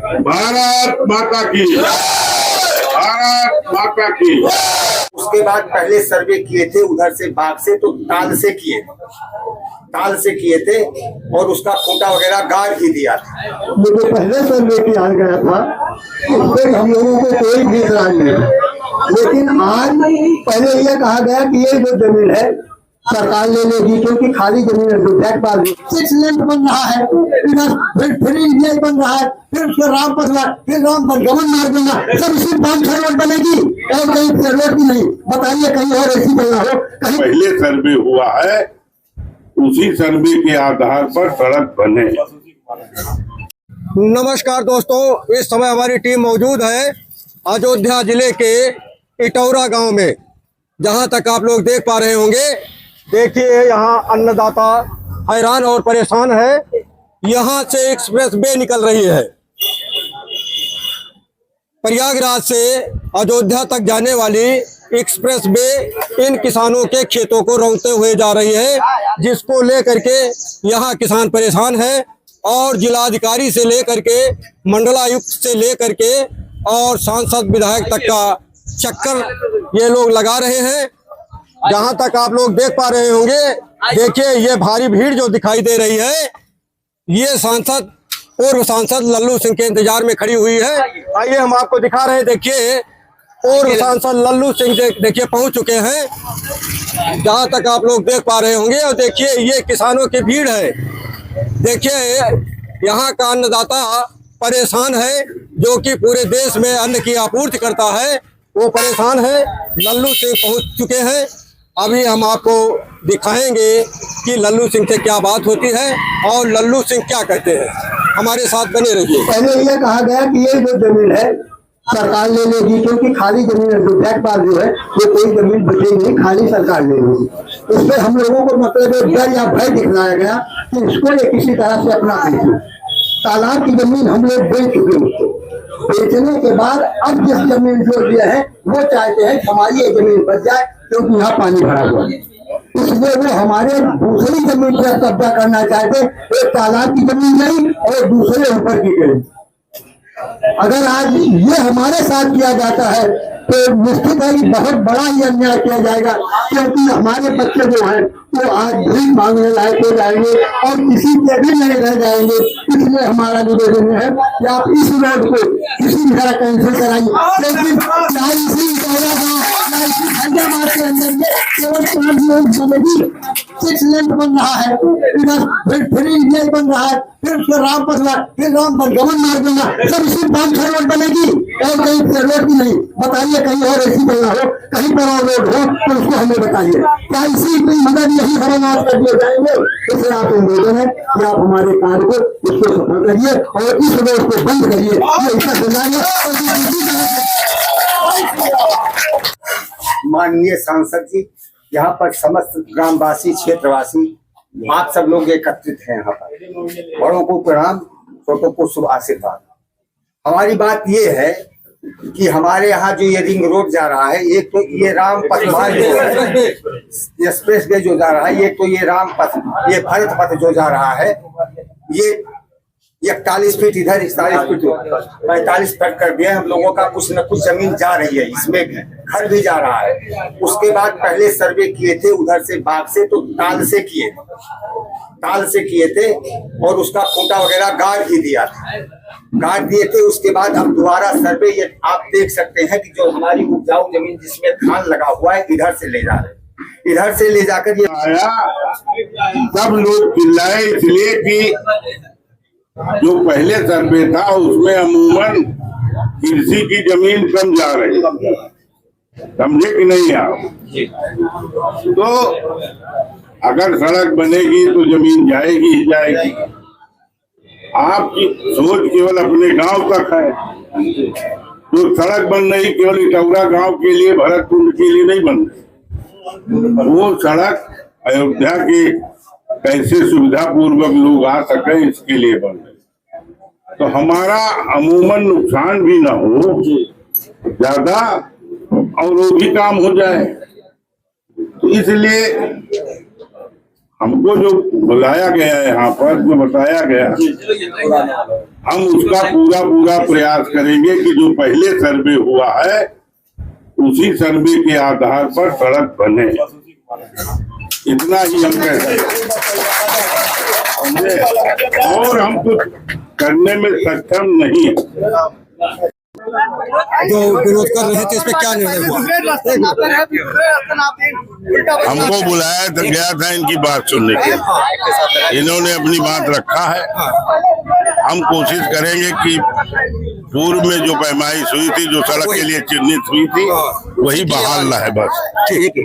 भारत माता की, भारत माता की। उसके बाद पहले सर्वे किए थे उधर से बाग से, तो ताल से किए थे और उसका खूंटा वगैरह गाड़ ही दिया था। मुझे पहले सर्वे किया गया था, उससे हम लोगों को कोई भी इतराज नहीं, लेकिन आज पहले यह कहा गया कि ये जो जमीन है सरकार ले लेगी, क्योंकि खाली जमीन है। 6 लेन बन रहा है, फिर इंडिया बन रहा है, फिर राम गमन मार्ग बना, सब इसी 5 रोड बनेगी और कहीं रोड भी नहीं। बताइए कहीं और ऐसी बना हो कहीं। पहले सर्वे हुआ है, उसी सर्वे के आधार पर सड़क बने। नमस्कार दोस्तों, इस समय हमारी टीम मौजूद है अयोध्या जिले के इटौरा गांव में। जहां तक आप लोग देख पा रहे होंगे, देखिए यहाँ अन्नदाता हैरान और परेशान है। यहाँ से एक्सप्रेस वे निकल रही है, प्रयागराज से अयोध्या तक जाने वाली एक्सप्रेस वे इन किसानों के खेतों को रौंदते हुए जा रही है, जिसको लेकर के यहाँ किसान परेशान है। और जिलाधिकारी से लेकर के मंडलायुक्त से लेकर के और सांसद विधायक तक का चक्कर ये लोग लगा रहे हैं। जहां तक आप लोग देख पा रहे होंगे, देखिए ये भारी भीड़ जो दिखाई दे रही है, ये पूर्व सांसद लल्लू सिंह के इंतजार में खड़ी हुई है। आइए हम आपको दिखा रहे हैं। देखिए पूर्व सांसद लल्लू सिंह देखिए पहुंच चुके हैं, जहां तक आप लोग देख पा रहे होंगे। और देखिए ये किसानों की भीड़ है। देखिए यहाँ का अन्नदाता परेशान है, जो कि पूरे देश में अन्न की आपूर्ति करता है, वो परेशान है। लल्लू सिंह पहुंच चुके हैं। अभी हम आपको दिखाएंगे कि लल्लू सिंह से क्या बात होती है और लल्लू सिंह क्या कहते हैं। हमारे साथ बने रहिए। पहले यह कहा गया कि ये जो जमीन है सरकार ले लेगी, क्योंकि खाली जमीन है। ब्लैक पास जो है वो कोई जमीन बची नहीं, खाली सरकार ले लेगी। उसमें हम लोगों को मतलब डर या भय दिखलाया गया कि इसको ये किसी तरह से अपना लीजिए। तालाब की जमीन हम लोग बेच चुके, उसको बेचने के बाद अब जिस जमीन जो दिया है वो चाहते हैं हमारी ये जमीन बच जाए, क्योंकि यहाँ पानी भरा हुआ है। इसलिए वो हमारे दूसरी जमीन पर कब्जा करना चाहते, एक तालाब की जमीन नहीं और दूसरे ऊपर की जमीन। अगर आज ये हमारे साथ किया जाता है तो निश्चित है बहुत बड़ा ही अन्याय किया जाएगा, क्योंकि हमारे बच्चे जो हैं वो आज भीख मांगने लायक हो जाएंगे और किसी के भी नहीं रह जाएंगे। इसलिए हमारा निवेदन है कि आप इस रोड को किसी तरह कैंसिल कराइए। लेकिन हैदराबाद के अंदर में केवल 5 लेन बनेगी, 6 लेन बन रहा है, फिर इंडिया बन रहा है, फिर राम गमन मार्ग बना, सब इसी 5 रोड बनेगी और कहीं रोड भी नहीं। बताइए कहीं और ऐसी बना हो, कहीं पर और रोड हो तो उसको हमें बताइए। क्या इसी की मदद यही हरनाश कर दिए जाएंगे? इसलिए आप निवेदन है कि आप हमारे कार्य को इसको सफल करिए और इस रोड को बंद करिए। माननीय सांसद जी, यहाँ पर समस्त ग्रामवासी क्षेत्रवासी आप सब लोग एकत्रित हैं। यहाँ पर बड़ों को प्रणाम, छोटों को शुभ आशीर्वाद। हमारी बात ये है कि हमारे यहाँ जो ये रिंग रोड जा रहा है, एक तो ये राम पथ मार्ग जो है, एक्सप्रेस वे जो जा रहा है, एक तो ये राम पथ, ये भारत पथ जो जा रहा है, ये 41 फीट इधर, 41 फीट 45 फीट कर दिया। हम लोगों का कुछ न कुछ जमीन जा रही है, इसमें घर भी जा रहा है। उसके बाद पहले सर्वे किए थे उधर से बाग से, तो ताल से किए थे और उसका खूंटा वगैरह गाड़ ही दिए थे। उसके बाद हम दोबारा सर्वे, ये आप देख सकते हैं कि जो हमारी उपजाऊ जमीन जिसमें धान लगा हुआ है, इधर से ले जा रहे हैं। इधर से ले जाकर ये आया, सब लोग चिल्लाए इसलिए कि जो पहले सर्वे था उसमें अमूमन कृषि की जमीन कम जा रही, समझे कि नहीं आप? तो अगर सड़क बनेगी तो जमीन जाएगी ही जाएगी। आपकी सोच केवल अपने गांव तक है, तो सड़क बन रही केवल इटौरा गांव के लिए, भरतपुर के लिए नहीं बन रही। वो सड़क अयोध्या के कैसे सुविधा पूर्वक लोग आ सके इसके लिए बन रही। तो हमारा अमूमन नुकसान भी ना हो ज्यादा और वो भी काम हो जाए। तो इसलिए हमको जो बुलाया गया है यहाँ पर, जो बताया गया, हम उसका पूरा प्रयास करेंगे कि जो पहले सर्वे हुआ है उसी सर्वे के आधार पर सड़क बने। इतना ही हम कह सकते हैं और हम कुछ करने में सक्षम नहीं है। जो विरोध कर रहे थे इस पे क्या निर्णय हुआ? हमको बुलाया तो गया था इनकी बात सुनने के लिए। इन्होंने अपनी बात रखा है। हम कोशिश करेंगे कि पूर्व में जो पैमाइश हुई थी, जो सड़क के लिए चिन्हित हुई थी, वही बहाल रहे बस। ठीक है।